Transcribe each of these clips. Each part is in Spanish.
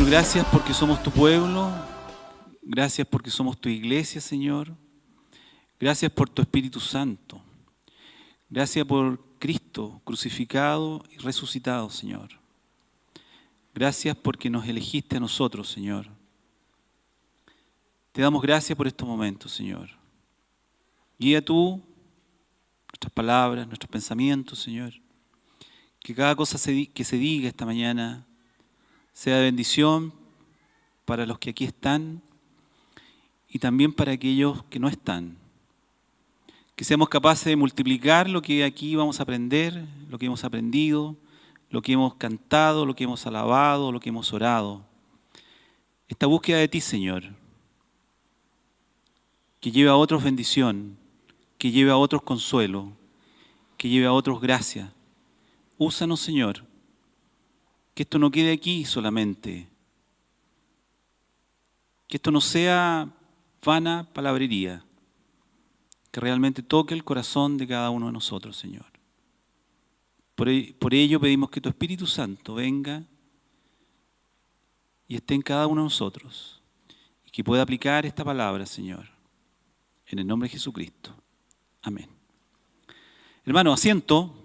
gracias porque somos tu pueblo, gracias porque somos tu iglesia, Señor. Gracias por tu Espíritu Santo. Gracias por Cristo crucificado y resucitado, Señor. Gracias porque nos elegiste a nosotros, Señor. Te damos gracias por estos momentos, Señor. Guía tú nuestras palabras, nuestros pensamientos, Señor. Que cada cosa que se diga esta mañana sea de bendición para los que aquí están y también para aquellos que no están. Que seamos capaces de multiplicar lo que aquí vamos a aprender, lo que hemos aprendido, lo que hemos cantado, lo que hemos alabado, lo que hemos orado. Esta búsqueda de ti, Señor, que lleve a otros bendición, que lleve a otros consuelo, que lleve a otros gracia. Úsanos, Señor, que esto no quede aquí solamente, que esto no sea vana palabrería, que realmente toque el corazón de cada uno de nosotros, Señor. Por ello pedimos que tu Espíritu Santo venga y esté en cada uno de nosotros y que pueda aplicar esta palabra, Señor, en el nombre de Jesucristo. Amén. Hermano, asiento.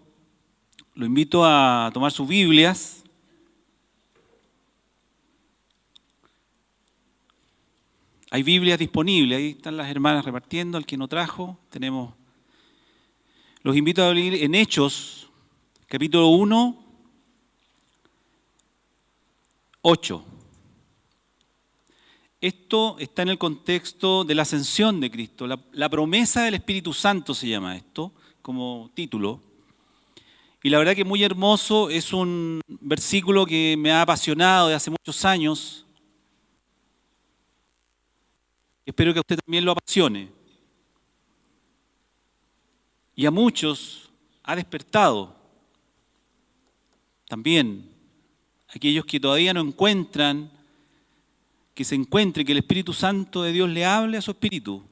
Lo invito a tomar sus Biblias. Hay Biblias disponibles, ahí están las hermanas repartiendo, al que no trajo, tenemos. Los invito a abrir en Hechos, capítulo 1, 8. Esto está en el contexto de la ascensión de Cristo, la promesa del Espíritu Santo se llama esto, como título. Y la verdad que es muy hermoso, es un versículo que me ha apasionado de hace muchos años. Espero que a usted también lo apasione. Y a muchos ha despertado. También aquellos que todavía no encuentran, que se encuentre, que el Espíritu Santo de Dios le hable a su espíritu.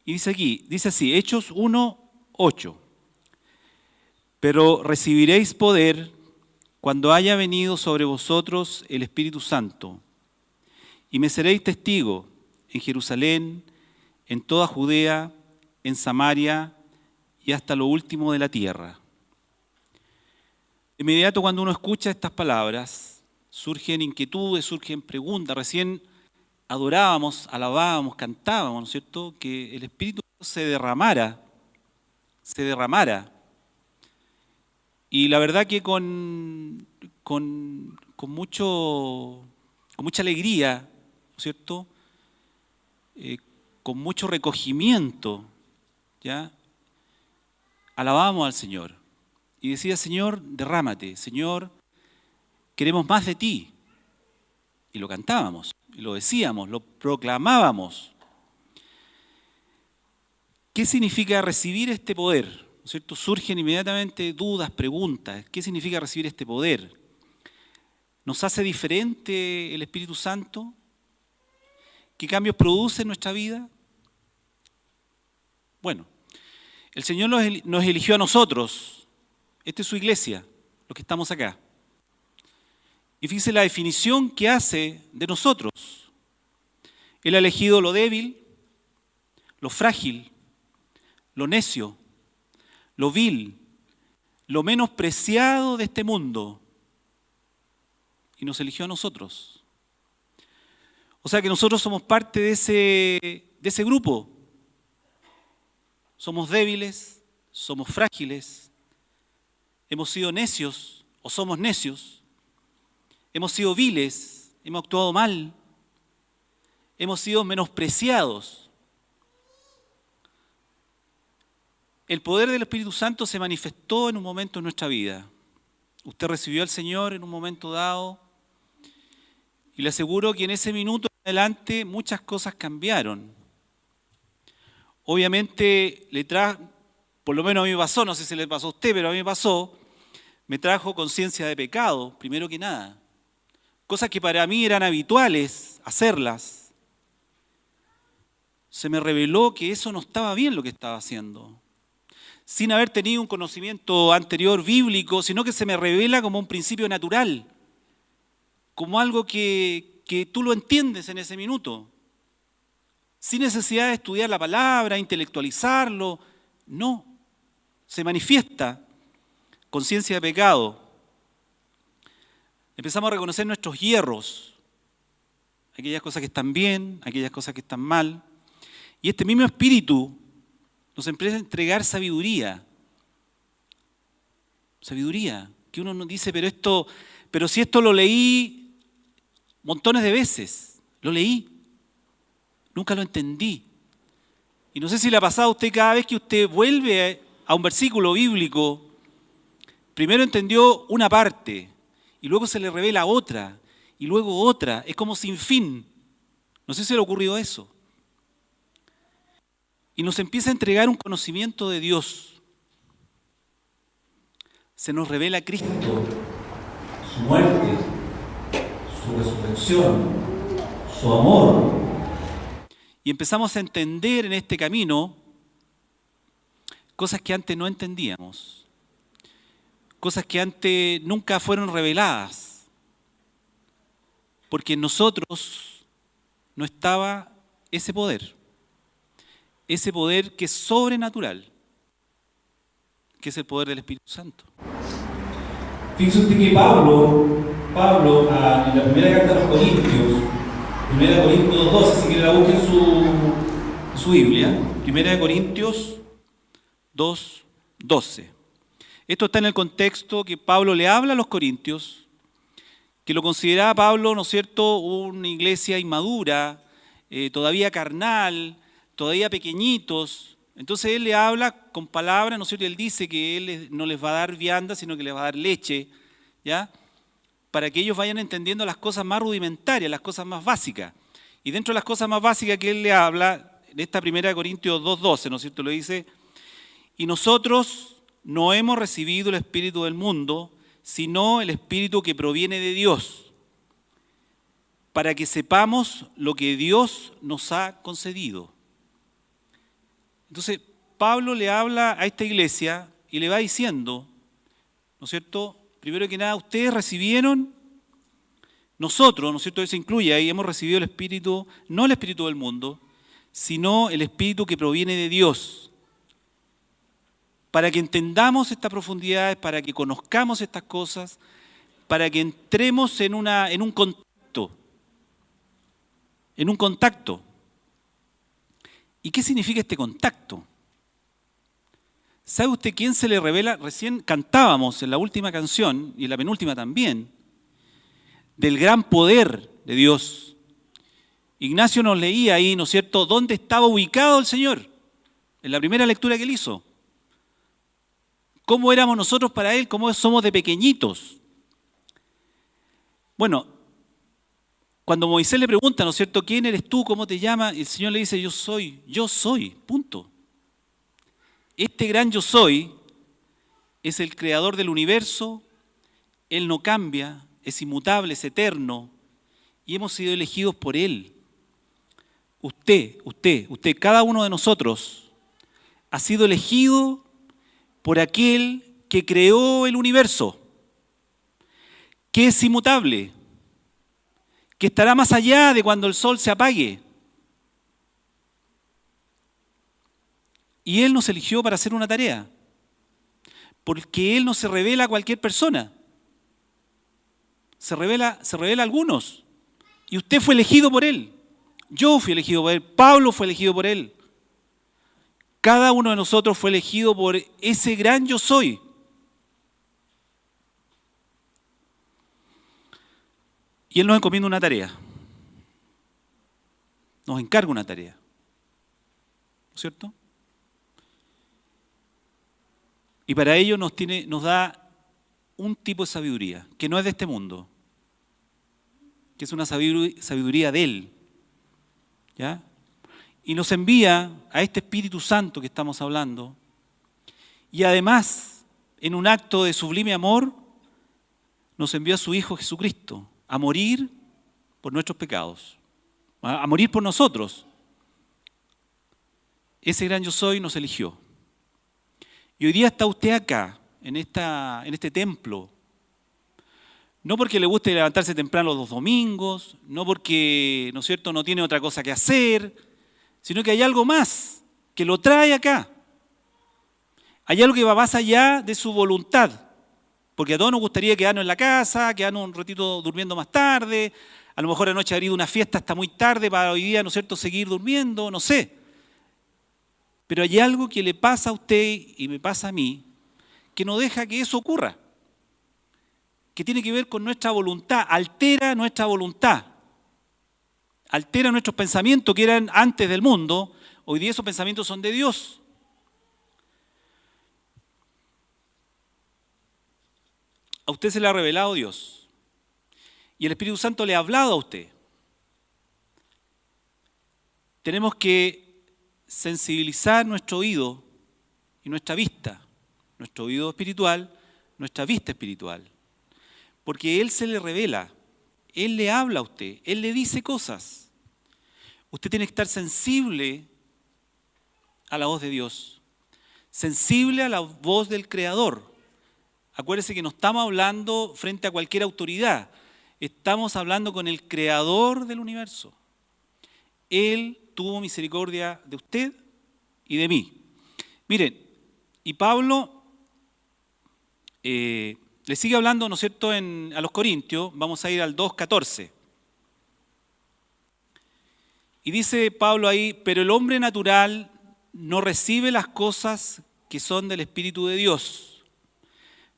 Y dice aquí, dice así, Hechos 1, 8. Pero recibiréis poder cuando haya venido sobre vosotros el Espíritu Santo. Y me seréis testigo en Jerusalén, en toda Judea, en Samaria y hasta lo último de la tierra. De inmediato cuando uno escucha estas palabras, surgen inquietudes, surgen preguntas. Recién adorábamos, alabábamos, cantábamos, ¿no es cierto? Que el Espíritu se derramara. Y la verdad que con mucha alegría, ¿no es cierto? Con mucho recogimiento, ¿ya? Alabábamos al Señor. Y decía, Señor, derrámate, Señor, queremos más de ti. Y lo cantábamos, y lo decíamos, lo proclamábamos. ¿Qué significa recibir este poder? ¿No es cierto? Surgen inmediatamente dudas, preguntas. ¿Qué significa recibir este poder? ¿Nos hace diferente el Espíritu Santo? ¿Qué cambios produce en nuestra vida? Bueno, el Señor nos eligió a nosotros. Esta es su iglesia, los que estamos acá. Y fíjese la definición que hace de nosotros. Él ha elegido lo débil, lo frágil, lo necio, lo vil, lo menospreciado de este mundo. Y nos eligió a nosotros. O sea que nosotros somos parte de ese grupo. Somos débiles, somos frágiles, hemos sido necios o somos necios, hemos sido viles, hemos actuado mal, hemos sido menospreciados. El poder del Espíritu Santo se manifestó en un momento en nuestra vida. Usted recibió al Señor en un momento dado y le aseguro que en ese minuto en adelante muchas cosas cambiaron. Obviamente por lo menos a mí me pasó, no sé si le pasó a usted, pero a mí me pasó, me trajo conciencia de pecado, primero que nada. Cosas que para mí eran habituales hacerlas. Se me reveló que eso no estaba bien lo que estaba haciendo. Sin haber tenido un conocimiento anterior bíblico, sino que se me revela como un principio natural. como algo que tú lo entiendes en ese minuto, sin necesidad de estudiar la palabra, intelectualizarlo. No, se manifiesta conciencia de pecado. Empezamos a reconocer nuestros hierros, aquellas cosas que están bien, aquellas cosas que están mal. Y este mismo espíritu nos empieza a entregar sabiduría. Sabiduría, que uno nos dice, pero si esto lo leí montones de veces, lo leí, nunca lo entendí. Y no sé si le ha pasado a usted cada vez que usted vuelve a un versículo bíblico, primero entendió una parte y luego se le revela otra y luego otra. Es como sin fin. No sé si le ha ocurrido eso. Y nos empieza a entregar un conocimiento de Dios. Se nos revela Cristo, su muerte, su resurrección, su amor. Y empezamos a entender en este camino cosas que antes no entendíamos, cosas que antes nunca fueron reveladas, porque en nosotros no estaba ese poder que es sobrenatural, que es el poder del Espíritu Santo. Fíjese usted que Pablo en la primera carta a los Corintios, 1 Corintios 12, si quiere la busque en su Biblia, 1 Corintios 2, 12. Esto está en el contexto que Pablo le habla a los corintios, que lo consideraba Pablo, ¿no es cierto?, una iglesia inmadura, todavía carnal, todavía pequeñitos. Entonces él le habla con palabras, ¿no es cierto?, y él dice que él no les va a dar vianda, sino que les va a dar leche, ¿ya?, para que ellos vayan entendiendo las cosas más rudimentarias, las cosas más básicas. Y dentro de las cosas más básicas que él le habla, en esta 1 Corintios 2:12, ¿no es cierto?, lo dice: y nosotros no hemos recibido el espíritu del mundo, sino el espíritu que proviene de Dios, para que sepamos lo que Dios nos ha concedido. Entonces, Pablo le habla a esta iglesia y le va diciendo, ¿no es cierto?, primero que nada, ustedes recibieron, nosotros, ¿no es cierto?, eso incluye ahí, hemos recibido el espíritu, no el espíritu del mundo, sino el espíritu que proviene de Dios, para que entendamos estas profundidades, para que conozcamos estas cosas, para que entremos en un contacto. ¿Y qué significa este contacto? ¿Sabe usted quién se le revela? Recién cantábamos en la última canción, y en la penúltima también, del gran poder de Dios. Ignacio nos leía ahí, ¿no es cierto?, dónde estaba ubicado el Señor, en la primera lectura que él hizo. ¿Cómo éramos nosotros para Él? ¿Cómo somos de pequeñitos? Bueno, cuando Moisés le pregunta, ¿no es cierto?, ¿quién eres tú? ¿Cómo te llamas? Y el Señor le dice, yo soy, punto. Este gran yo soy es el creador del universo, Él no cambia, es inmutable, es eterno, y hemos sido elegidos por Él. Usted, cada uno de nosotros ha sido elegido por aquel que creó el universo, que es inmutable, que estará más allá de cuando el sol se apague. Y Él nos eligió para hacer una tarea, porque Él no se revela a cualquier persona, se revela a algunos. Y usted fue elegido por Él, yo fui elegido por Él, Pablo fue elegido por Él. Cada uno de nosotros fue elegido por ese gran yo soy. Y Él nos encomienda una tarea. Nos encarga una tarea. ¿No es cierto? Y para ello nos da un tipo de sabiduría, que no es de este mundo, que es una sabiduría de Él. ¿Ya? Y nos envía a este Espíritu Santo que estamos hablando. Y además, en un acto de sublime amor, nos envió a su Hijo Jesucristo a morir por nuestros pecados, a morir por nosotros. Ese gran yo soy nos eligió. Y hoy día está usted acá, en este templo, No porque le guste levantarse temprano los domingos, no porque, ¿no es cierto?, no tiene otra cosa que hacer, sino que hay algo más que lo trae acá. Hay algo que va más allá de su voluntad, porque a todos nos gustaría quedarnos en la casa, quedarnos un ratito durmiendo más tarde, a lo mejor anoche haber ido a una fiesta hasta muy tarde para hoy día, ¿no es cierto?, seguir durmiendo, no sé. Pero hay algo que le pasa a usted y me pasa a mí, que no deja que eso ocurra, que tiene que ver con nuestra voluntad, altera nuestra voluntad, altera nuestros pensamientos que eran antes del mundo, hoy día esos pensamientos son de Dios. A usted se le ha revelado Dios y el Espíritu Santo le ha hablado a usted. Tenemos que sensibilizar nuestro oído y nuestra vista, nuestro oído espiritual, nuestra vista espiritual, porque Él se le revela, Él le habla a usted, Él le dice cosas. Usted tiene que estar sensible a la voz de Dios, sensible a la voz del Creador. Acuérdese que no estamos hablando frente a cualquier autoridad, estamos hablando con el Creador del universo. Él tuvo misericordia de usted y de mí. Miren, y Pablo le sigue hablando, ¿no es cierto?, a los Corintios, vamos a ir al 2:14. Y dice Pablo ahí, pero el hombre natural no recibe las cosas que son del Espíritu de Dios,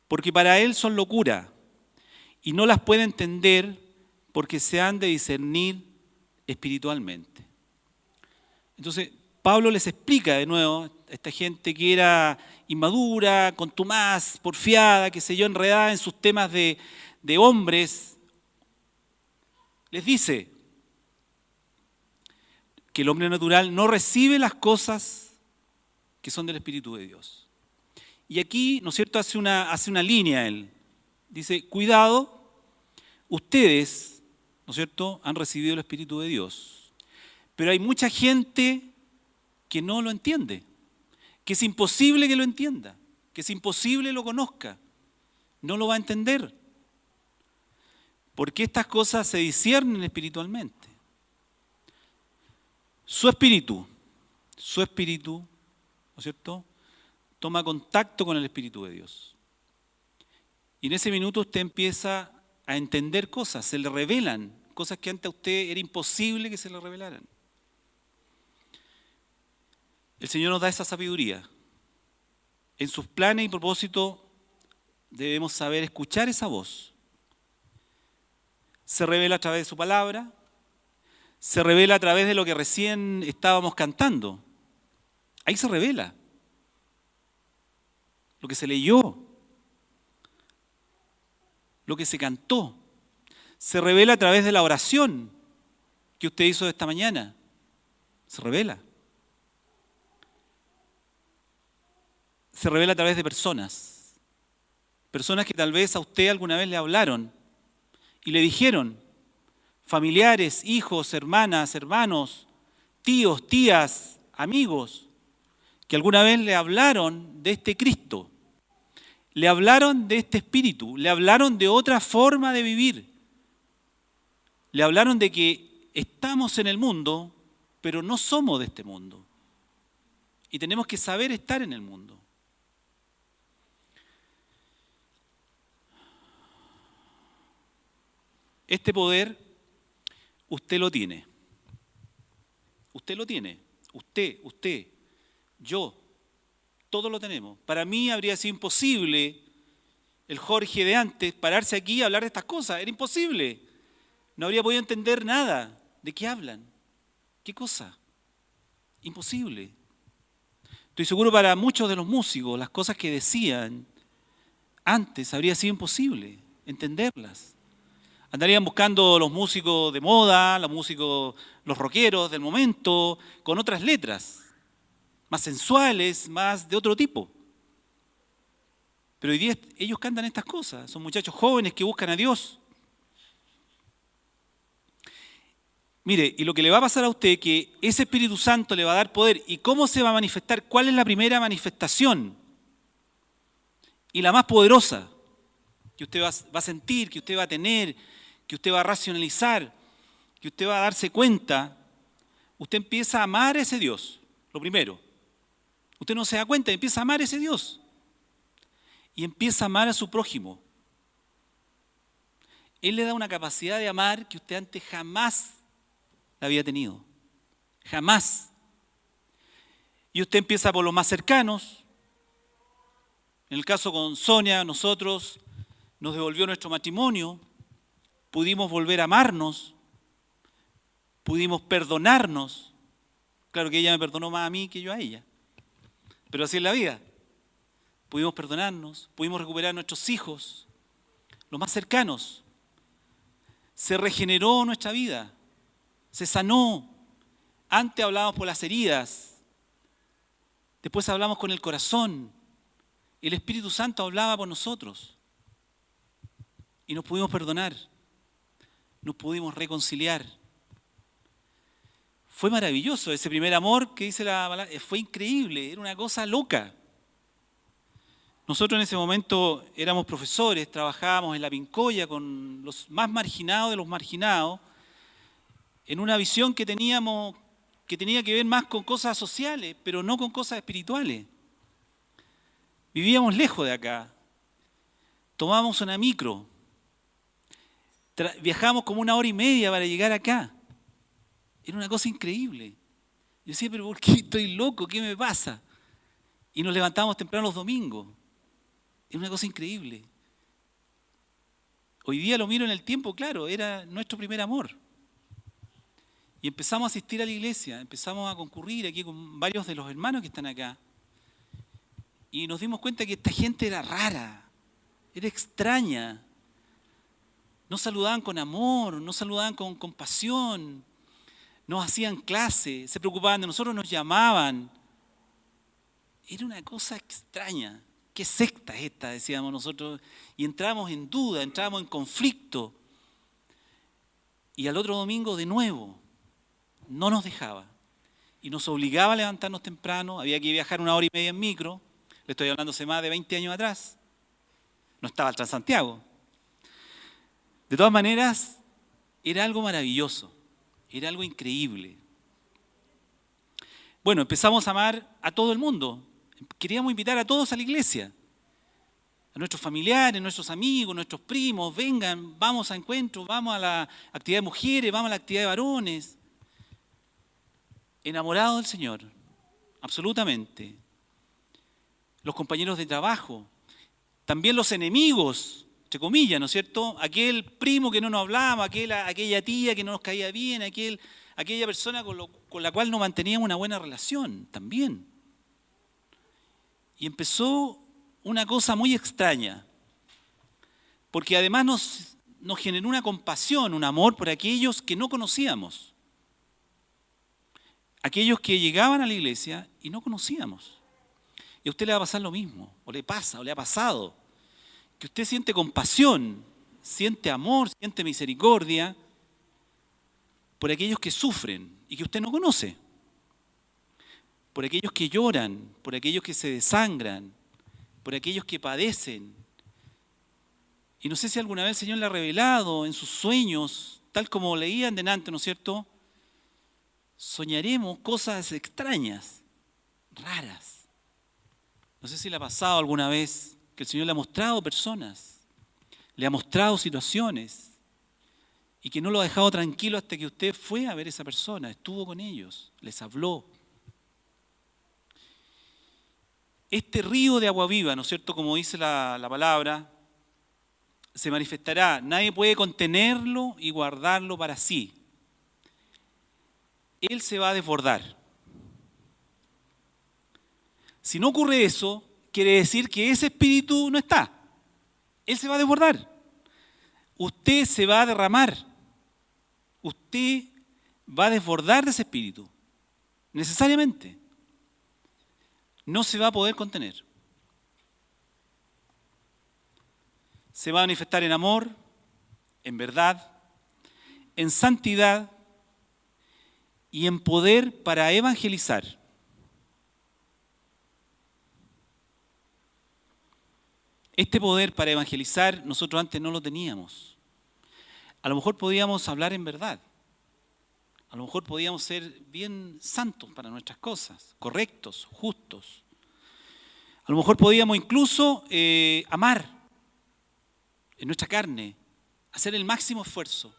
porque para él son locura, y no las puede entender porque se han de discernir espiritualmente. Entonces, Pablo les explica de nuevo a esta gente que era inmadura, contumaz, porfiada, qué sé yo, enredada en sus temas de hombres. Les dice que el hombre natural no recibe las cosas que son del Espíritu de Dios. Y aquí, ¿no es cierto?, hace una línea él. Dice, cuidado, ustedes, ¿no es cierto?, han recibido el Espíritu de Dios. Pero hay mucha gente que no lo entiende, que es imposible que lo entienda, que es imposible lo conozca, no lo va a entender. Porque estas cosas se disciernen espiritualmente. Su espíritu, ¿no es cierto?, toma contacto con el Espíritu de Dios. Y en ese minuto usted empieza a entender cosas, se le revelan cosas que antes a usted era imposible que se le revelaran. El Señor nos da esa sabiduría. En sus planes y propósitos debemos saber escuchar esa voz. Se revela a través de su palabra, se revela a través de lo que recién estábamos cantando. Ahí se revela lo que se leyó, lo que se cantó. Se revela a través de la oración que usted hizo esta mañana. Se revela. Se revela a través de personas. Personas que tal vez a usted alguna vez le hablaron y le dijeron, familiares, hijos, hermanas, hermanos, tíos, tías, amigos, que alguna vez le hablaron de este Cristo, le hablaron de este Espíritu, le hablaron de otra forma de vivir, le hablaron de que estamos en el mundo, pero no somos de este mundo. Y tenemos que saber estar en el mundo. Este poder, usted lo tiene. Usted lo tiene. Usted, yo, todos lo tenemos. Para mí habría sido imposible, el Jorge de antes, pararse aquí y hablar de estas cosas. Era imposible. No habría podido entender nada. ¿De qué hablan? ¿Qué cosa? Imposible. Estoy seguro para muchos de los músicos, las cosas que decían antes habría sido imposible entenderlas. Andarían buscando los músicos de moda, los rockeros del momento, con otras letras, más sensuales, más de otro tipo. Pero hoy día ellos cantan estas cosas, son muchachos jóvenes que buscan a Dios. Mire, y lo que le va a pasar a usted es que ese Espíritu Santo le va a dar poder. ¿Y cómo se va a manifestar? ¿Cuál es la primera manifestación? Y la más poderosa. que usted va a sentir, que usted va a tener, que usted va a racionalizar, que usted va a darse cuenta, usted empieza a amar a ese Dios, lo primero. Usted no se da cuenta, empieza a amar a ese Dios. Y empieza a amar a su prójimo. Él le da una capacidad de amar que usted antes jamás la había tenido. Jamás. Y usted empieza por los más cercanos. En el caso con Sonia, nosotros nos devolvió nuestro matrimonio, pudimos volver a amarnos, pudimos perdonarnos. Claro que ella me perdonó más a mí que yo a ella, pero así es la vida. Pudimos perdonarnos, pudimos recuperar a nuestros hijos, los más cercanos. Se regeneró nuestra vida, se sanó. Antes hablábamos por las heridas, después hablamos con el corazón. El Espíritu Santo hablaba por nosotros y nos pudimos perdonar, nos pudimos reconciliar. Fue maravilloso ese primer amor que dice la palabra, fue increíble, era una cosa loca. Nosotros en ese momento éramos profesores, trabajábamos en la Pincoya con los más marginados de los marginados, en una visión que teníamos que tenía que ver más con cosas sociales, pero no con cosas espirituales. Vivíamos lejos de acá, tomábamos una micro, viajábamos como 1 hora y media para llegar acá. Era una cosa increíble. Yo decía, pero ¿por qué estoy loco? ¿Qué me pasa? Y nos levantábamos temprano los domingos. Era una cosa increíble. Hoy día lo miro en el tiempo, claro, era nuestro primer amor. Y empezamos a asistir a la iglesia, empezamos a concurrir aquí con varios de los hermanos que están acá. Y nos dimos cuenta que esta gente era rara, era extraña. No saludaban con amor, no saludaban con compasión, nos hacían clase, se preocupaban de nosotros, nos llamaban. Era una cosa extraña. ¿Qué secta es esta? Decíamos nosotros. Y entrábamos en duda, entrábamos en conflicto. Y al otro domingo de nuevo, no nos dejaba. Y nos obligaba a levantarnos temprano, había que viajar 1 hora y media en micro. Le estoy hablando hace más de 20 años atrás. No estaba el Transantiago. De todas maneras, era algo maravilloso, era algo increíble. Bueno, empezamos a amar a todo el mundo. Queríamos invitar a todos a la iglesia. A nuestros familiares, nuestros amigos, nuestros primos, vengan, vamos a encuentros, vamos a la actividad de mujeres, vamos a la actividad de varones. Enamorados del Señor, absolutamente. Los compañeros de trabajo, también los enemigos, entre comillas, ¿no es cierto? Aquel primo que no nos hablaba, aquella tía que no nos caía bien, aquella persona con la cual no manteníamos una buena relación, también. Y empezó una cosa muy extraña, porque además nos generó una compasión, un amor por aquellos que no conocíamos. Aquellos que llegaban a la iglesia y no conocíamos. Y a usted le va a pasar lo mismo, o le pasa, o le ha pasado, que usted siente compasión, siente amor, siente misericordia por aquellos que sufren y que usted no conoce, por aquellos que lloran, por aquellos que se desangran, por aquellos que padecen. Y no sé si alguna vez el Señor le ha revelado en sus sueños, tal como leían delante, ¿no es cierto? Soñaremos cosas extrañas, raras. No sé si le ha pasado alguna vez que el Señor le ha mostrado personas, le ha mostrado situaciones y que no lo ha dejado tranquilo hasta que usted fue a ver a esa persona, estuvo con ellos, les habló. Este río de agua viva, ¿no es cierto? Como dice la palabra, se manifestará. Nadie puede contenerlo y guardarlo para sí. Él se va a desbordar. Si no ocurre eso, quiere decir que ese espíritu no está. Él se va a desbordar. Usted se va a derramar. Usted va a desbordar de ese espíritu. Necesariamente. No se va a poder contener. Se va a manifestar en amor, en verdad, en santidad y en poder para evangelizar. Este poder para evangelizar nosotros antes no lo teníamos. A lo mejor podíamos hablar en verdad. A lo mejor podíamos ser bien santos para nuestras cosas, correctos, justos. A lo mejor podíamos incluso amar en nuestra carne, hacer el máximo esfuerzo.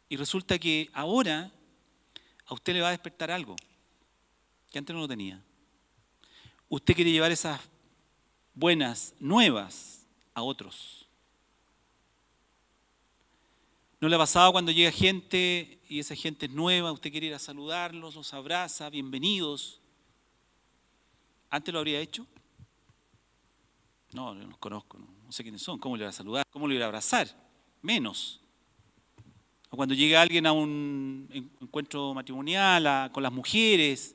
Y resulta que ahora a usted le va a despertar algo que antes no lo tenía. Usted quiere llevar esas buenas nuevas a otros. ¿No le ha pasado cuando llega gente y esa gente es nueva, usted quiere ir a saludarlos, los abraza, bienvenidos? ¿Antes lo habría hecho? No, no los conozco, no sé quiénes son, ¿cómo le voy a saludar? ¿Cómo le voy a abrazar? Menos. O cuando llega alguien a un encuentro matrimonial con las mujeres,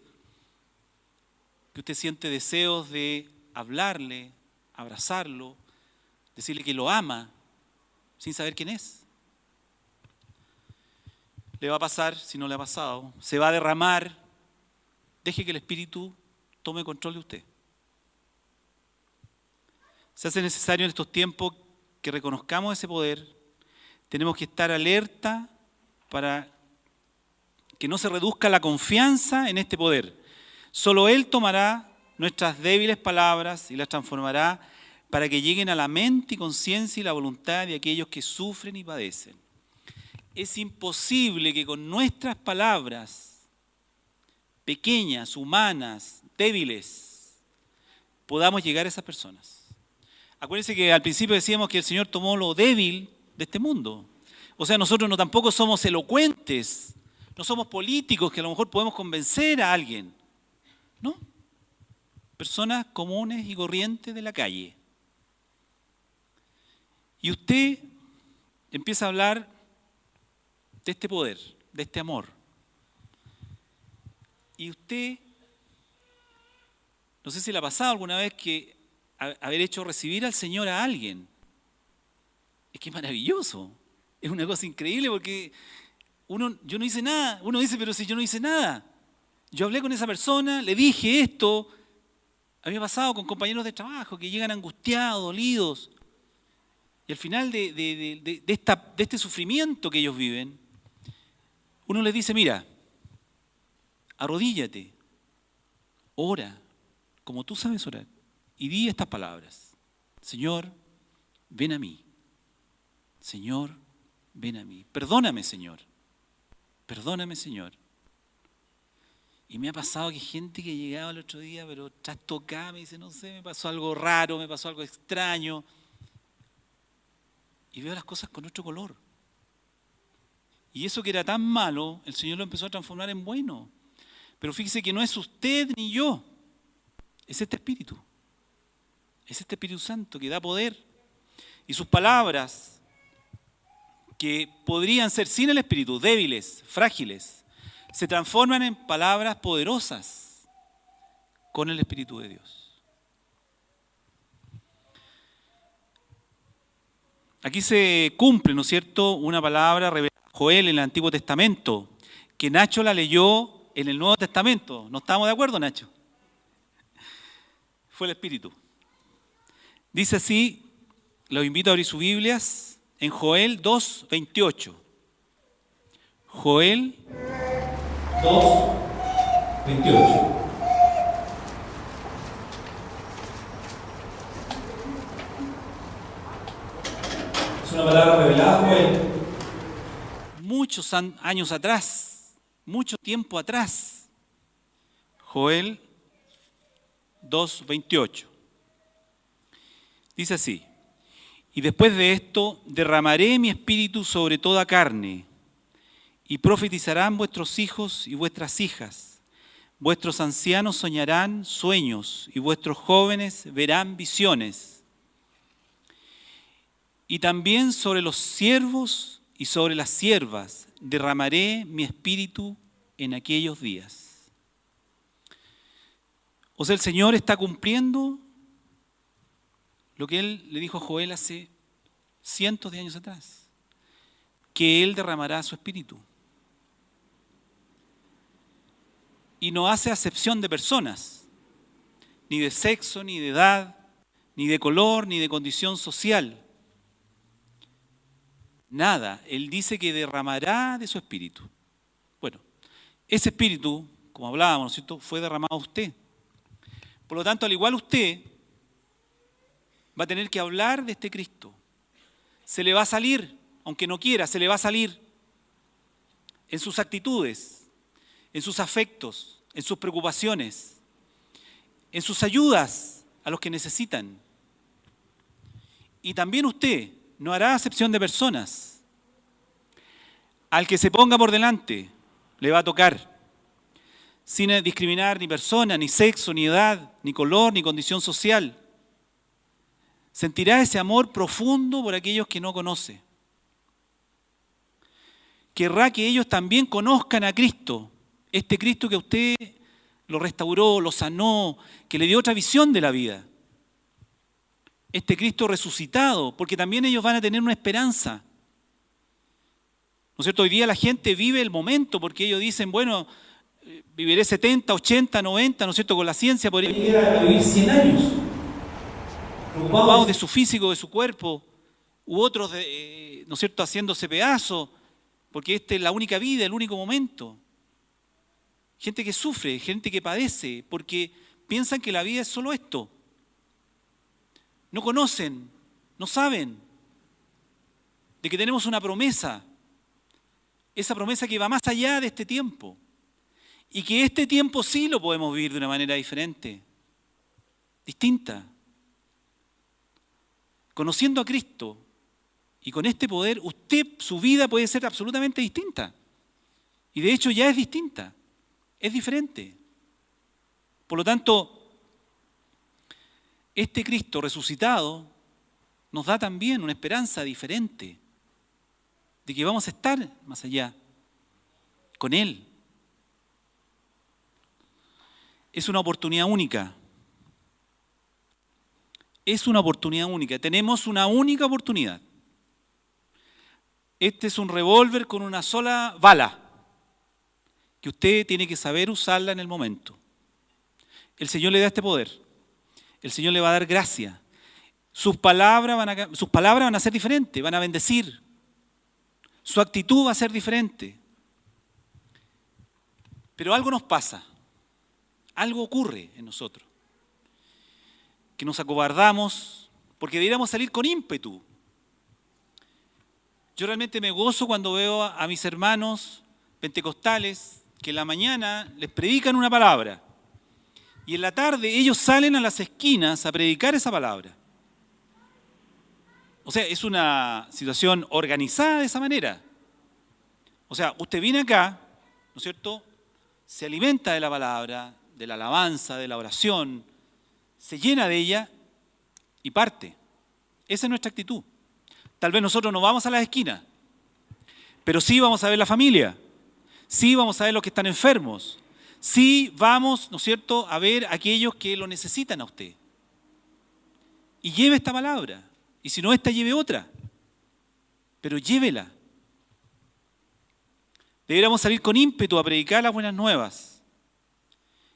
que usted siente deseos de hablarle, abrazarlo, decirle que lo ama, sin saber quién es. Le va a pasar, si no le ha pasado, se va a derramar. Deje que el Espíritu tome control de usted. Se hace necesario en estos tiempos que reconozcamos ese poder. Tenemos que estar alerta para que no se reduzca la confianza en este poder. Solo Él tomará nuestras débiles palabras y las transformará para que lleguen a la mente y conciencia y la voluntad de aquellos que sufren y padecen. Es imposible que con nuestras palabras pequeñas, humanas, débiles, podamos llegar a esas personas. Acuérdense que al principio decíamos que el Señor tomó lo débil de este mundo. O sea, nosotros no tampoco somos elocuentes, no somos políticos que a lo mejor podemos convencer a alguien. ¿No? Personas comunes y corrientes de la calle. Y usted empieza a hablar de este poder, de este amor. Y usted, no sé si le ha pasado alguna vez que haber hecho recibir al Señor a alguien. Es que es maravilloso. Es una cosa increíble porque yo no hice nada. Uno dice, pero si yo no hice nada. Yo hablé con esa persona, le dije esto. A mí me ha pasado con compañeros de trabajo que llegan angustiados, dolidos. Y al final de este sufrimiento que ellos viven, uno les dice, mira, arrodíllate, ora, como tú sabes orar, y di estas palabras. Señor, ven a mí. Señor, ven a mí. Perdóname, Señor. Perdóname, Señor. Y me ha pasado que gente que llegaba el otro día, pero trastocada, me dice, no sé, me pasó algo raro, me pasó algo extraño. Y veo las cosas con otro color. Y eso que era tan malo, el Señor lo empezó a transformar en bueno. Pero fíjese que no es usted ni yo, es este Espíritu. Es este Espíritu Santo que da poder. Y sus palabras, que podrían ser sin el Espíritu, débiles, frágiles, se transforman en palabras poderosas con el Espíritu de Dios. Aquí se cumple, ¿no es cierto?, una palabra revelada a Joel en el Antiguo Testamento, que Nacho la leyó en el Nuevo Testamento. ¿No estamos de acuerdo, Nacho? Fue el Espíritu. Dice así, los invito a abrir sus Biblias, en Joel 2:28. Joel 2:28. Es una palabra revelada, Joel. Muchos años atrás, mucho tiempo atrás. Joel 2:28. Dice así: y después de esto derramaré mi espíritu sobre toda carne, y profetizarán vuestros hijos y vuestras hijas. Vuestros ancianos soñarán sueños, y vuestros jóvenes verán visiones. Y también sobre los siervos y sobre las siervas derramaré mi espíritu en aquellos días. O sea, el Señor está cumpliendo lo que Él le dijo a Joel hace cientos de años atrás, que Él derramará su espíritu. Y no hace acepción de personas. ni de sexo, ni de edad, ni de color, ni de condición social. Nada. Él dice que derramará de su espíritu. Bueno, ese espíritu, como hablábamos, ¿no es cierto?, fue derramado a usted. Por lo tanto, al igual usted, va a tener que hablar de este Cristo. Se le va a salir, aunque no quiera, se le va a salir en sus actitudes, en sus afectos, en sus preocupaciones, en sus ayudas a los que necesitan. Y también usted no hará acepción de personas. Al que se ponga por delante, le va a tocar, sin discriminar ni persona, ni sexo, ni edad, ni color, ni condición social. Sentirá ese amor profundo por aquellos que no conoce. Querrá que ellos también conozcan a Cristo, este Cristo que a usted lo restauró, lo sanó, que le dio otra visión de la vida. Este Cristo resucitado, porque también ellos van a tener una esperanza. ¿No es cierto? Hoy día la gente vive el momento porque ellos dicen, bueno, viviré 70, 80, 90, ¿no es cierto? Con la ciencia podría llegar a vivir 100 años. Preocupados de su físico, de su cuerpo, u otros, ¿no es cierto?, haciéndose pedazos, porque esta es la única vida, el único momento. Gente que sufre, gente que padece, porque piensan que la vida es solo esto. No conocen, no saben de que tenemos una promesa, esa promesa que va más allá de este tiempo, y que este tiempo sí lo podemos vivir de una manera diferente, distinta. Conociendo a Cristo y con este poder, usted, su vida puede ser absolutamente distinta. Y de hecho ya es distinta, es diferente. Por lo tanto, este Cristo resucitado nos da también una esperanza diferente de que vamos a estar más allá con Él. Es una oportunidad única. Es una oportunidad única. Tenemos una única oportunidad. Este es un revólver con una sola bala que usted tiene que saber usarla en el momento. El Señor le da este poder. El Señor le va a dar gracia. Sus palabras van a ser diferentes, van a bendecir. Su actitud va a ser diferente. Pero algo nos pasa. Algo ocurre en nosotros. Que nos acobardamos porque deberíamos salir con ímpetu. Yo realmente me gozo cuando veo a mis hermanos pentecostales que en la mañana les predican una palabra y en la tarde ellos salen a las esquinas a predicar esa palabra. O sea, es una situación organizada de esa manera. O sea, usted viene acá, ¿no es cierto?, se alimenta de la palabra, de la alabanza, de la oración, se llena de ella y parte. Esa es nuestra actitud. Tal vez nosotros no vamos a las esquinas, pero sí vamos a ver la familia, sí vamos a ver los que están enfermos, sí vamos, ¿no es cierto?, a ver a aquellos que lo necesitan a usted. Y lleve esta palabra, y si no esta, lleve otra, pero llévela. Deberíamos salir con ímpetu a predicar las buenas nuevas.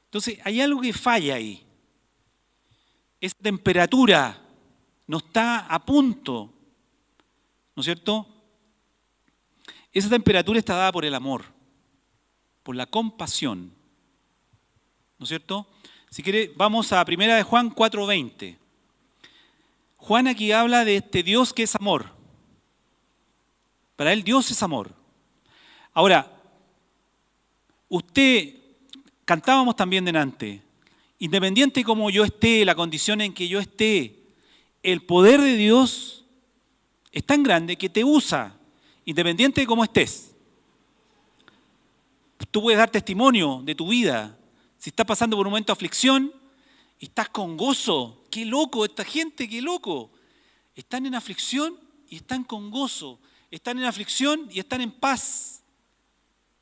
Entonces, hay algo que falla ahí. Esa temperatura no está a punto, ¿no es cierto? Esa temperatura está dada por el amor, por la compasión, ¿no es cierto? Si quiere, vamos a 1 de Juan 4:20. Juan aquí habla de este Dios que es amor. Para él Dios es amor. Ahora, cantábamos también delante, independiente de cómo yo esté, la condición en que yo esté, el poder de Dios es tan grande que te usa, independiente de cómo estés. Tú puedes dar testimonio de tu vida. Si estás pasando por un momento de aflicción y estás con gozo, qué loco esta gente, qué loco. Están en aflicción y están con gozo. Están en aflicción y están en paz.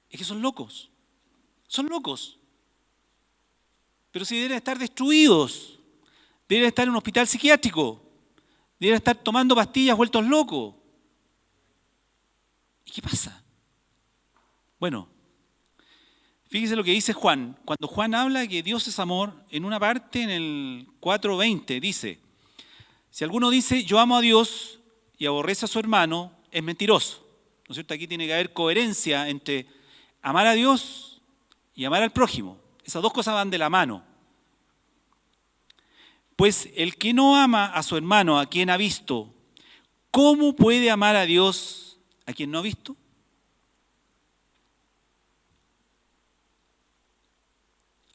Es que son locos. Son locos. Pero si deben estar destruidos, deben estar en un hospital psiquiátrico, deben estar tomando pastillas vueltos locos. ¿Y qué pasa? Bueno, Fíjese lo que dice Juan. Cuando Juan habla que Dios es amor, en una parte, en el 4:20, dice, si alguno dice, yo amo a Dios y aborrece a su hermano, es mentiroso. ¿No es cierto? Aquí tiene que haber coherencia entre amar a Dios y amar al prójimo. Esas dos cosas van de la mano. Pues el que no ama a su hermano, a quien ha visto, ¿cómo puede amar a Dios a quien no ha visto?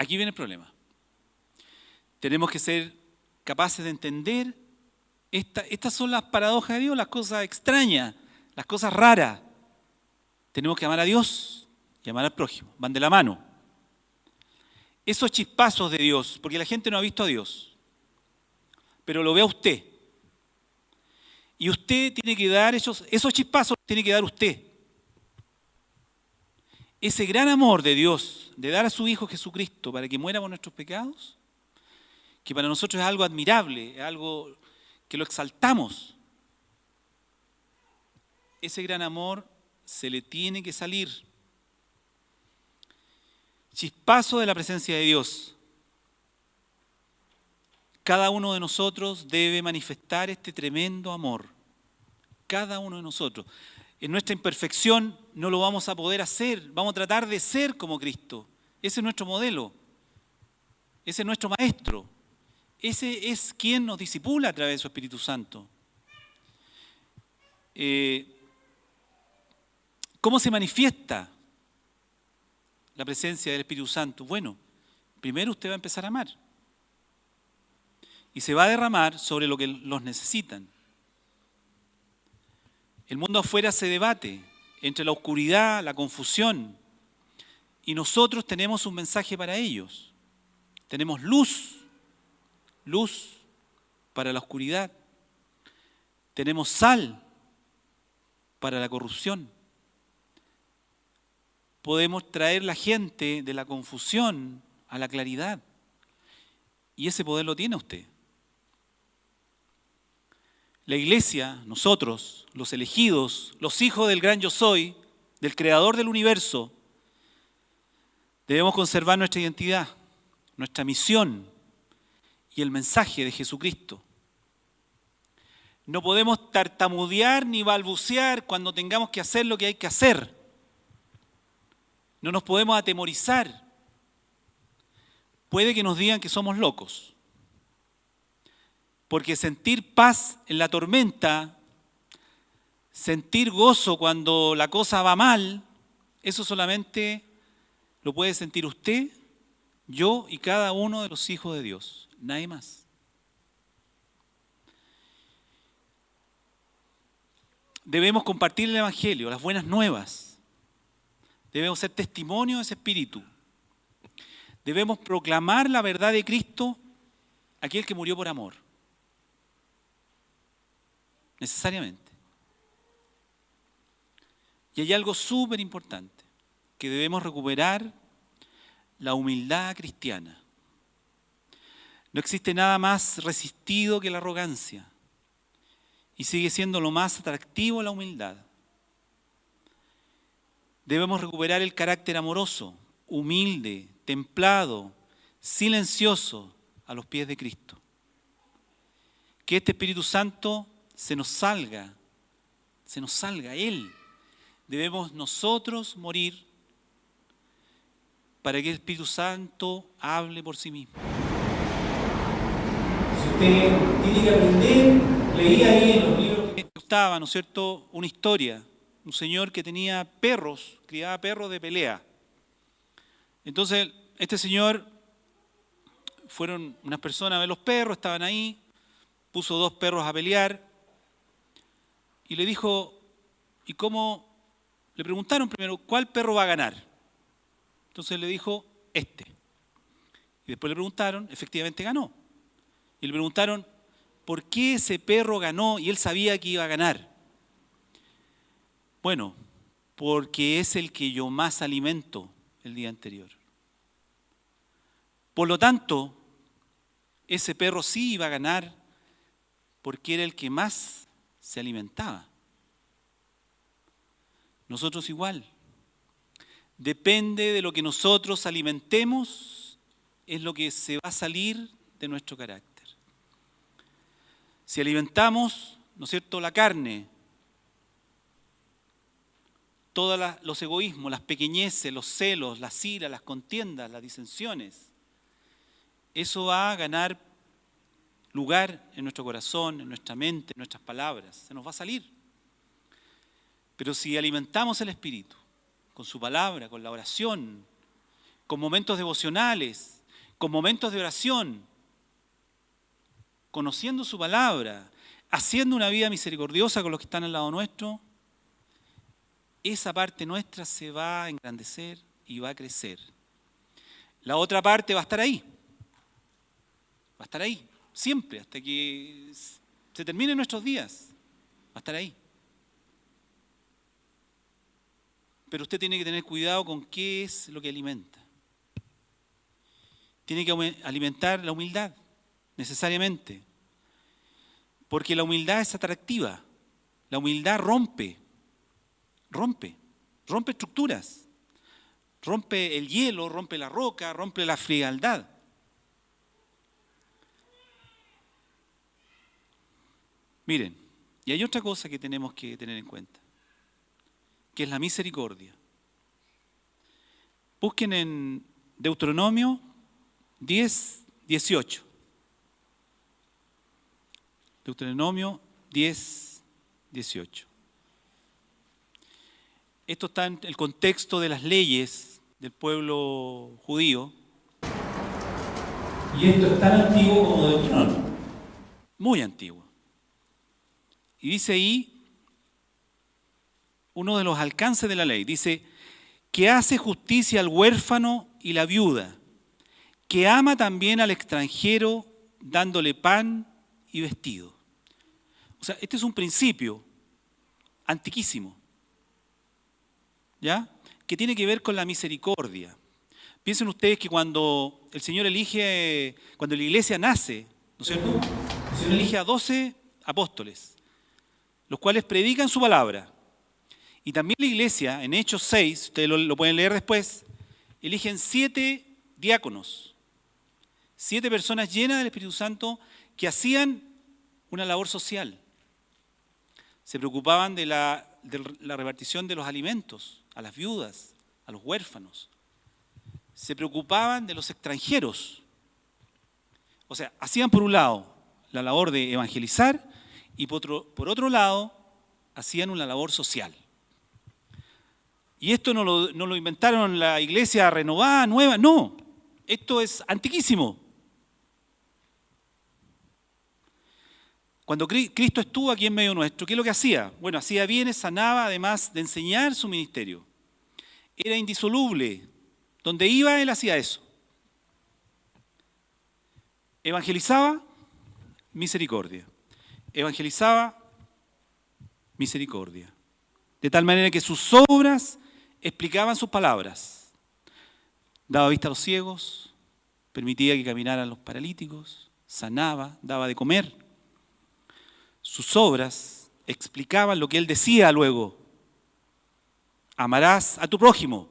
Aquí viene el problema. Tenemos que ser capaces de entender, estas son las paradojas de Dios, las cosas extrañas, las cosas raras. Tenemos que amar a Dios y amar al prójimo, van de la mano. Esos chispazos de Dios, porque la gente no ha visto a Dios, pero lo ve a usted. Y usted tiene que dar esos chispazos, tiene que dar usted. Ese gran amor de Dios, de dar a su Hijo Jesucristo para que muera por nuestros pecados, que para nosotros es algo admirable, es algo que lo exaltamos. Ese gran amor se le tiene que salir. Chispazo de la presencia de Dios. Cada uno de nosotros debe manifestar este tremendo amor. Cada uno de nosotros. En nuestra imperfección no lo vamos a poder hacer. Vamos a tratar de ser como Cristo. Ese es nuestro modelo. Ese es nuestro maestro. Ese es quien nos discipula a través de su Espíritu Santo. ¿Cómo se manifiesta la presencia del Espíritu Santo? Bueno, primero usted va a empezar a amar. Y se va a derramar sobre lo que los necesitan. El mundo afuera se debate entre la oscuridad, la confusión, y nosotros tenemos un mensaje para ellos. Tenemos luz para la oscuridad. Tenemos sal para la corrupción. Podemos traer la gente de la confusión a la claridad. Y ese poder lo tiene usted. La iglesia, nosotros, los elegidos, los hijos del gran yo soy, del creador del universo, debemos conservar nuestra identidad, nuestra misión y el mensaje de Jesucristo. No podemos tartamudear ni balbucear cuando tengamos que hacer lo que hay que hacer. No nos podemos atemorizar. Puede que nos digan que somos locos. Porque sentir paz en la tormenta, sentir gozo cuando la cosa va mal, eso solamente lo puede sentir usted, yo y cada uno de los hijos de Dios. Nadie más. Debemos compartir el Evangelio, las buenas nuevas. Debemos ser testimonio de ese espíritu. Debemos proclamar la verdad de Cristo, aquel que murió por amor. Necesariamente. Y hay algo súper importante, que debemos recuperar la humildad cristiana. No existe nada más resistido que la arrogancia y sigue siendo lo más atractivo la humildad. Debemos recuperar el carácter amoroso, humilde, templado, silencioso a los pies de Cristo. Que este Espíritu Santo se nos salga Él. Debemos nosotros morir para que el Espíritu Santo hable por sí mismo. Si usted tiene que aprender, leí ahí en los libros que me gustaban, ¿no es cierto?, una historia. Un señor que tenía perros, criaba perros de pelea. Entonces, este señor, fueron unas personas a ver los perros, estaban ahí, puso 2 perros a pelear y le dijo, ¿y cómo? Le preguntaron primero, ¿cuál perro va a ganar? Entonces le dijo, este. Y después le preguntaron, efectivamente ganó. Y le preguntaron, ¿por qué ese perro ganó y él sabía que iba a ganar? Bueno, porque es el que yo más alimento el día anterior. Por lo tanto, ese perro sí iba a ganar porque era el que más se alimentaba. Nosotros igual. depende de lo que nosotros alimentemos, es lo que se va a salir de nuestro carácter. Si alimentamos, ¿no es cierto?, la carne, todos los egoísmos, las pequeñeces, los celos, las iras, las contiendas, las disensiones, eso va a ganar lugar en nuestro corazón, en nuestra mente, en nuestras palabras, se nos va a salir. Pero si alimentamos el Espíritu con su palabra, con la oración, con momentos devocionales, con momentos de oración, conociendo su palabra, haciendo una vida misericordiosa con los que están al lado nuestro, esa parte nuestra se va a engrandecer y va a crecer. La otra parte va a estar ahí. Va a estar ahí, siempre, hasta que se terminen nuestros días. Va a estar ahí. Pero usted tiene que tener cuidado con qué es lo que alimenta. Tiene que alimentar la humildad, necesariamente. Porque la humildad es atractiva. La humildad rompe estructuras. Rompe el hielo, rompe la roca, rompe la frialdad. Miren, y hay otra cosa que tenemos que tener en cuenta, que es la misericordia. Busquen en Deuteronomio 10, 18. Deuteronomio 10, 18. Esto está en el contexto de las leyes del pueblo judío. Y esto es tan antiguo como Deuteronomio. Muy antiguo. Y dice ahí, uno de los alcances de la ley, dice, que hace justicia al huérfano y la viuda, que ama también al extranjero, dándole pan y vestido. O sea, este es un principio antiquísimo, ¿ya? Que tiene que ver con la misericordia. Piensen ustedes que cuando el Señor elige, cuando la iglesia nace, ¿no es cierto? El Señor elige a 12 apóstoles, los cuales predican su palabra. Y también la iglesia, en Hechos 6, ustedes lo pueden leer después, eligen 7 diáconos, 7 personas llenas del Espíritu Santo que hacían una labor social. Se preocupaban de la repartición de los alimentos a las viudas, a los huérfanos. Se preocupaban de los extranjeros. O sea, hacían por un lado la labor de evangelizar y por otro lado hacían una labor social. Y esto no lo inventaron la iglesia renovada, nueva, no. Esto es antiquísimo. Cuando Cristo estuvo aquí en medio nuestro, ¿qué es lo que hacía? Bueno, hacía bienes, sanaba, además de enseñar su ministerio. Era indisoluble. Donde iba, él hacía eso. Evangelizaba, misericordia. Evangelizaba, misericordia. De tal manera que sus obras explicaban sus palabras. Daba vista a los ciegos, permitía que caminaran los paralíticos, sanaba, daba de comer. Sus obras explicaban lo que él decía luego. Amarás a tu prójimo.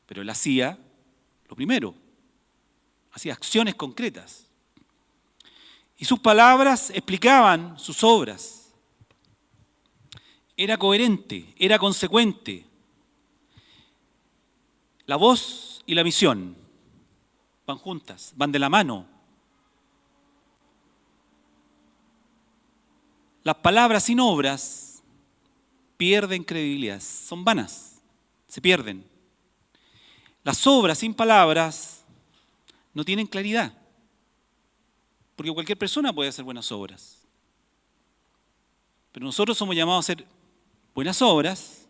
Pero él hacía lo primero. Hacía acciones concretas. Y sus palabras explicaban sus obras. Era coherente, era consecuente. La voz y la misión van juntas, van de la mano. Las palabras sin obras pierden credibilidad, son vanas, se pierden. Las obras sin palabras no tienen claridad, porque cualquier persona puede hacer buenas obras. Pero nosotros somos llamados a hacer buenas obras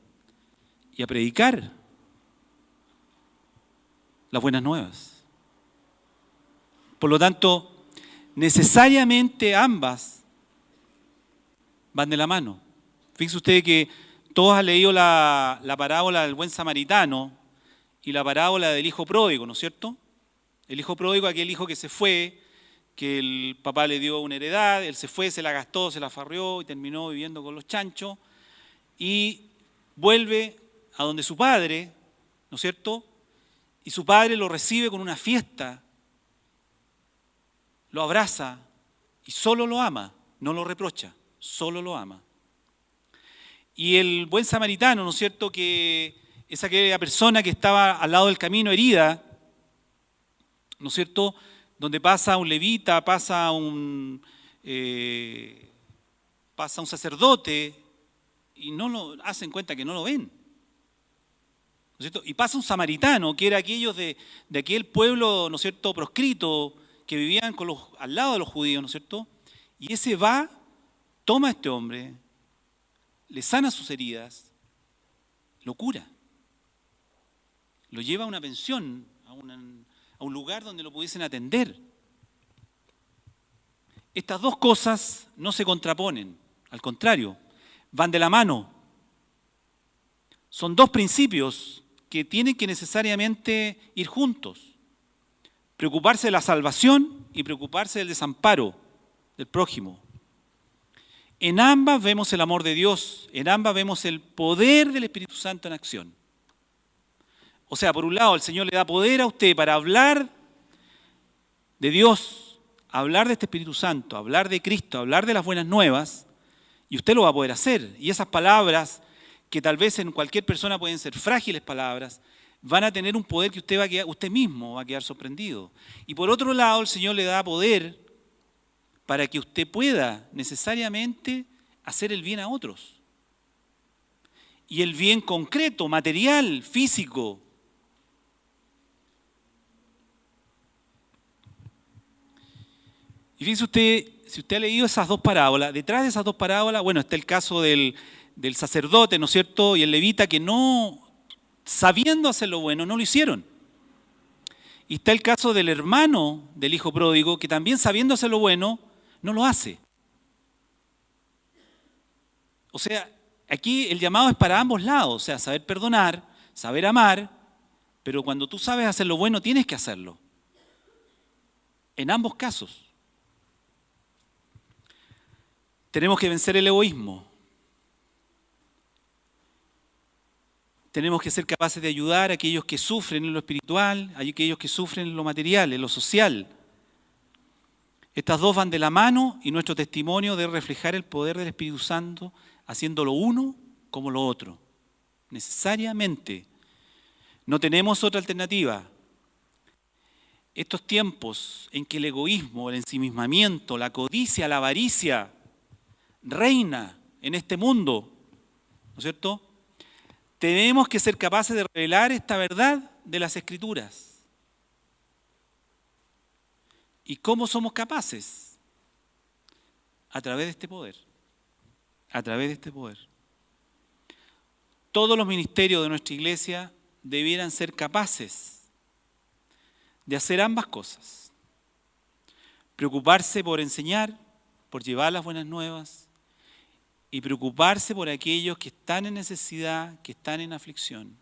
y a predicar las buenas nuevas. Por lo tanto, necesariamente ambas van de la mano. Fíjense ustedes que todos han leído la parábola del buen samaritano y la parábola del hijo pródigo, ¿no es cierto? El hijo pródigo, aquel hijo que se fue, que el papá le dio una heredad, él se fue, se la gastó, se la farrió y terminó viviendo con los chanchos y vuelve a donde su padre ¿no es cierto? Y su padre lo recibe con una fiesta, lo abraza y solo lo ama, no lo reprocha, solo lo ama. Y el buen samaritano, ¿no es cierto?, que es aquella persona que estaba al lado del camino herida, ¿no es cierto?, donde pasa un levita, pasa un sacerdote y no lo hacen cuenta que no lo ven, ¿no es cierto? Y pasa un samaritano, que era aquellos de aquel pueblo, ¿no es cierto?, proscrito, que vivían al lado de los judíos, ¿no es cierto? Y ese va, toma a este hombre, le sana sus heridas, lo cura, lo lleva a una pensión, a un lugar donde lo pudiesen atender. Estas dos cosas no se contraponen, al contrario, van de la mano. Son dos principios que tienen que necesariamente ir juntos. Preocuparse de la salvación y preocuparse del desamparo del prójimo. En ambas vemos el amor de Dios, en ambas vemos el poder del Espíritu Santo en acción. O sea, por un lado, el Señor le da poder a usted para hablar de Dios, hablar de este Espíritu Santo, hablar de Cristo, hablar de las buenas nuevas, y usted lo va a poder hacer. Y esas palabras, que tal vez en cualquier persona pueden ser frágiles palabras, van a tener un poder que usted mismo va a quedar sorprendido. Y por otro lado, el Señor le da poder para que usted pueda necesariamente hacer el bien a otros. Y el bien concreto, material, físico. Y fíjese usted, si usted ha leído esas dos parábolas, detrás de esas dos parábolas, bueno, está el caso del sacerdote, ¿no es cierto?, y el levita que no, sabiendo hacer lo bueno, no lo hicieron. Y está el caso del hermano del hijo pródigo, que también sabiendo hacer lo bueno, no lo hace. O sea, aquí el llamado es para ambos lados, o sea, saber perdonar, saber amar, pero cuando tú sabes hacer lo bueno, tienes que hacerlo. En ambos casos. Tenemos que vencer el egoísmo. Tenemos que ser capaces de ayudar a aquellos que sufren en lo espiritual, a aquellos que sufren en lo material, en lo social. Estas dos van de la mano y nuestro testimonio debe reflejar el poder del Espíritu Santo, haciendo lo uno como lo otro. Necesariamente. No tenemos otra alternativa. Estos tiempos en que el egoísmo, el ensimismamiento, la codicia, la avaricia reina en este mundo, ¿no es cierto?, tenemos que ser capaces de revelar esta verdad de las Escrituras. ¿Y cómo somos capaces? A través de este poder. A través de este poder. Todos los ministerios de nuestra iglesia debieran ser capaces de hacer ambas cosas. Preocuparse por enseñar, por llevar las buenas nuevas, y preocuparse por aquellos que están en necesidad, que están en aflicción.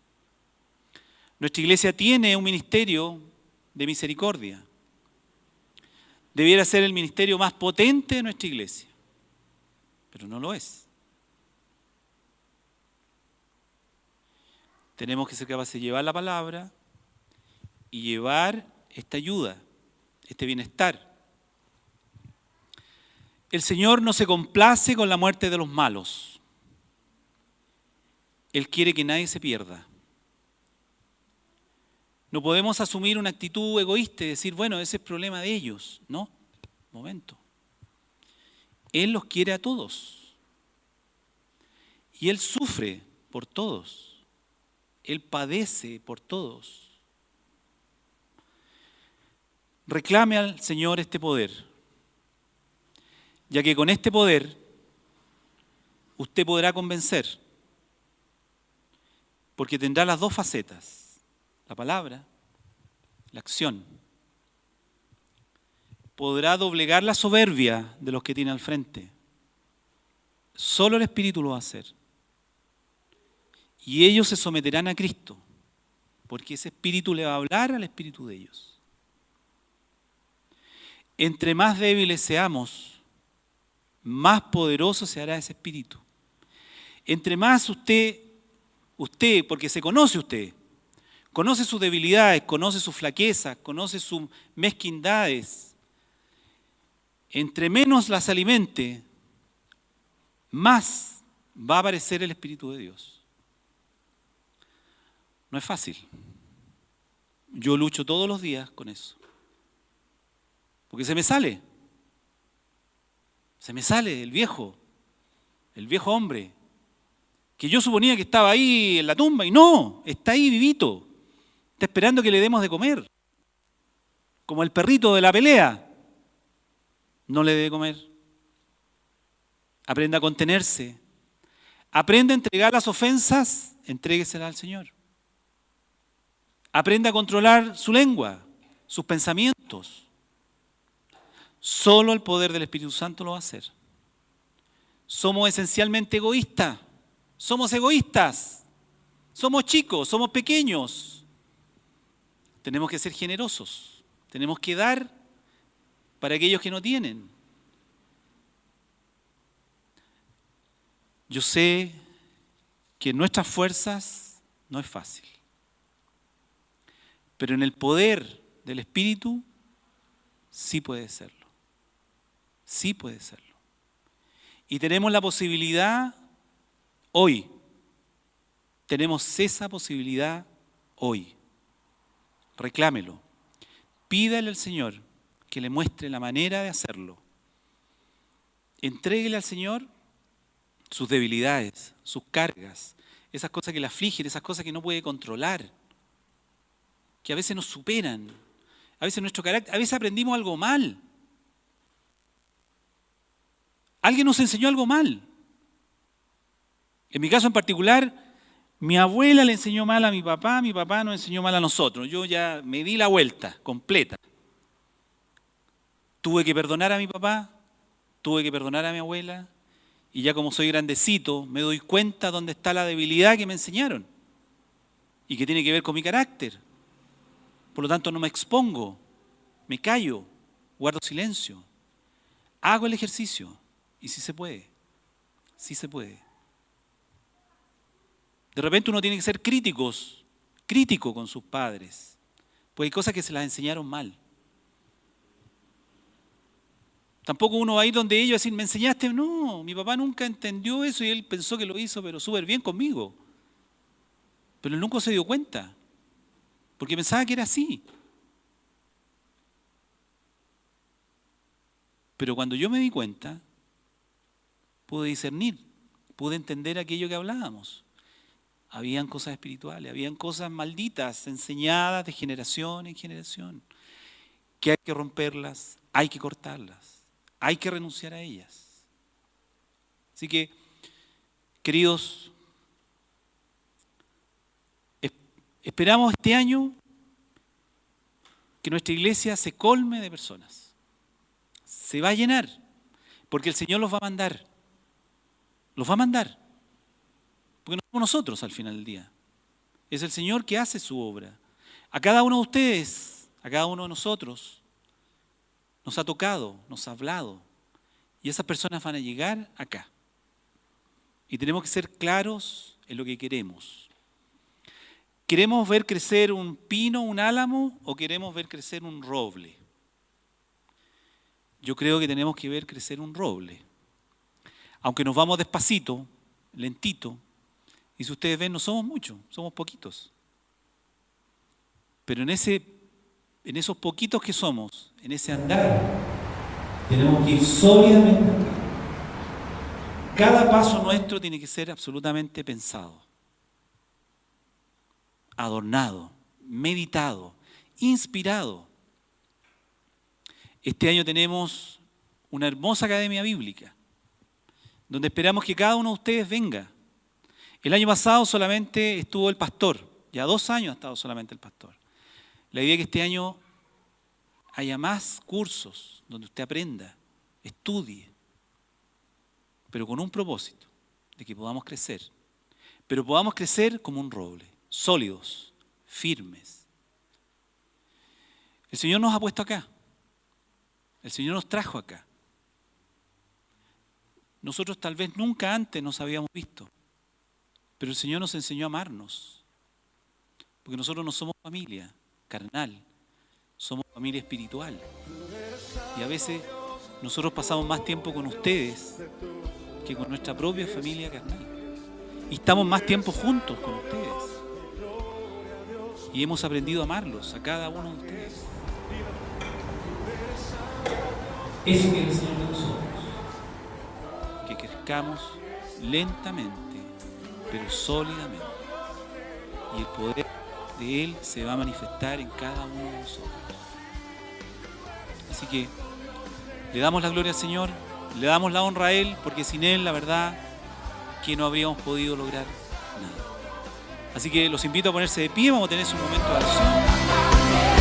Nuestra iglesia tiene un ministerio de misericordia. Debiera ser el ministerio más potente de nuestra iglesia, pero no lo es. Tenemos que ser capaces de llevar la palabra y llevar esta ayuda, este bienestar. El Señor no se complace con la muerte de los malos. Él quiere que nadie se pierda. No podemos asumir una actitud egoísta y decir, bueno, ese es el problema de ellos. No, momento. Él los quiere a todos. Y Él sufre por todos. Él padece por todos. Reclame al Señor este poder, ya que con este poder usted podrá convencer, porque tendrá las dos facetas, la palabra, la acción. Podrá doblegar la soberbia de los que tiene al frente. Solo el Espíritu lo va a hacer. Y ellos se someterán a Cristo, porque ese Espíritu le va a hablar al Espíritu de ellos. Entre más débiles seamos, más poderoso se hará ese Espíritu. Entre más usted, porque se conoce usted, Conoce sus debilidades, conoce sus flaquezas, conoce sus mezquindades. Entre menos las alimente, más va a aparecer el Espíritu de Dios. No es fácil. Yo lucho todos los días con eso. Porque se me sale. Se me sale el viejo hombre, que yo suponía que estaba ahí en la tumba y no, está ahí vivito. Está esperando que le demos de comer. Como el perrito de la pelea. No le dé de comer. Aprenda a contenerse. Aprenda a entregar las ofensas, entrégueselas al Señor. Aprenda a controlar su lengua, sus pensamientos. Solo el poder del Espíritu Santo lo va a hacer. Somos esencialmente egoístas. Somos egoístas. Somos chicos, somos pequeños. Tenemos que ser generosos. Tenemos que dar para aquellos que no tienen. Yo sé que en nuestras fuerzas no es fácil. Pero en el poder del Espíritu sí puede serlo. Sí puede serlo. Y tenemos la posibilidad hoy. Tenemos esa posibilidad hoy. Reclámelo. Pídale al Señor que le muestre la manera de hacerlo. Entréguele al Señor sus debilidades, sus cargas, esas cosas que le afligen, esas cosas que no puede controlar, que a veces nos superan, a veces nuestro carácter, a veces aprendimos algo mal. Alguien nos enseñó algo mal. En mi caso en particular, mi abuela le enseñó mal a mi papá nos enseñó mal a nosotros. Yo ya me di la vuelta completa. Tuve que perdonar a mi papá, tuve que perdonar a mi abuela, y ya como soy grandecito, me doy cuenta dónde está la debilidad que me enseñaron y que tiene que ver con mi carácter. Por lo tanto, no me expongo, me callo, guardo silencio, hago el ejercicio y sí se puede, sí se puede. De repente uno tiene que ser crítico con sus padres, porque hay cosas que se las enseñaron mal. Tampoco uno va a ir donde ellos a decir, ¿me enseñaste? No, mi papá nunca entendió eso y él pensó que lo hizo, pero súper bien conmigo. Pero él nunca se dio cuenta, porque pensaba que era así. Pero cuando yo me di cuenta, pude discernir, pude entender aquello que hablábamos. Habían cosas espirituales, habían cosas malditas, enseñadas de generación en generación, que hay que romperlas, hay que cortarlas. Hay que renunciar a ellas. Así que, queridos, esperamos este año que nuestra iglesia se colme de personas. Se va a llenar, porque el Señor los va a mandar. Los va a mandar. Porque no somos nosotros al final del día. Es el Señor que hace su obra. A cada uno de ustedes, a cada uno de nosotros, nos ha tocado, nos ha hablado. Y esas personas van a llegar acá. Y tenemos que ser claros en lo que queremos. ¿Queremos ver crecer un pino, un álamo, o queremos ver crecer un roble? Yo creo que tenemos que ver crecer un roble. Aunque nos vamos despacito, lentito, y si ustedes ven, no somos muchos, somos poquitos. Pero en esos poquitos que somos, en ese andar, tenemos que ir sólidamente acá. Cada paso nuestro tiene que ser absolutamente pensado, adornado, meditado, inspirado. Este año tenemos una hermosa academia bíblica, donde esperamos que cada uno de ustedes venga. El año pasado solamente estuvo el pastor, ya 2 años ha estado solamente el pastor. La idea es que este año haya más cursos donde usted aprenda, estudie, pero con un propósito, de que podamos crecer. Pero podamos crecer como un roble, sólidos, firmes. El Señor nos ha puesto acá. El Señor nos trajo acá. Nosotros tal vez nunca antes nos habíamos visto, pero el Señor nos enseñó a amarnos. Porque nosotros no somos familia carnal, somos familia espiritual. Y a veces nosotros pasamos más tiempo con ustedes que con nuestra propia familia carnal. Y estamos más tiempo juntos con ustedes. Y hemos aprendido a amarlos, a cada uno de ustedes. Eso quiere el Señor de nosotros. Que crezcamos lentamente, pero sólidamente. Y el poder de Él se va a manifestar en cada uno de nosotros. Así que le damos la gloria al Señor, le damos la honra a Él, porque sin Él, la verdad, que no habríamos podido lograr nada. Así que los invito a ponerse de pie, vamos a tener un momento de oración.